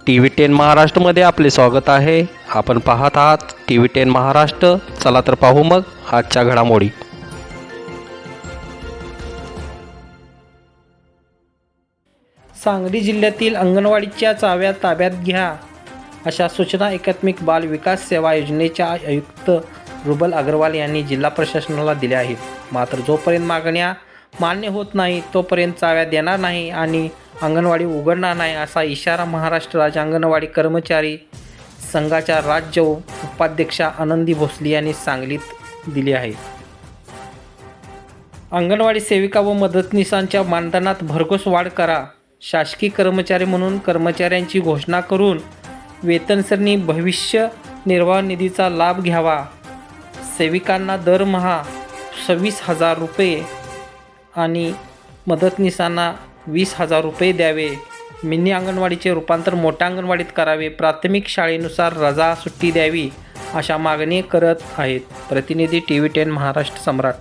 TV10 महाराष्ट्रमध्ये आपले स्वागत आहे. आपण पाहत आहात TV10 महाराष्ट्र. चला तर पाहू मग आजच्या घडामोडी. सांगली जिल्ह्यातील अंगणवाडीच्या चाव्या ताब्यात घ्या अशा सूचना एकात्मिक बाल विकास सेवा योजनेच्या आयुक्त रुबल अग्रवाल यांनी जिल्हा प्रशासनाला दिल्या आहेत. मात्र जोपर्यंत मागण्या मान्य होत नाही तोपर्यंत चाव्या देणार नाही आणि अंगणवाडी उघडणार नाही असा इशारा महाराष्ट्र राज्य अंगणवाडी कर्मचारी संघाच्या राज्य उपाध्यक्षा आनंदी भोसले यांनी सांगलीत दिली आहे. अंगणवाडी सेविका व मदतनीसांच्या मानधनात भरघोस वाढ करा. शासकीय कर्मचारी म्हणून कर्मचाऱ्यांची घोषणा करून वेतनसरणी भविष्य निर्वाह निधीचा लाभ घ्यावा. सेविकांना दरमहा 26,000 रुपये आणि मदतनीसांना 20,000 रुपये द्यावे. मिनी अंगणवाडीचे रूपांतर मोठ्या अंगणवाडीत करावे. प्राथमिक शाळेनुसार रजा सुट्टी द्यावी अशा मागणी करत आहेत. प्रतिनिधी TV10 महाराष्ट्र सम्राट.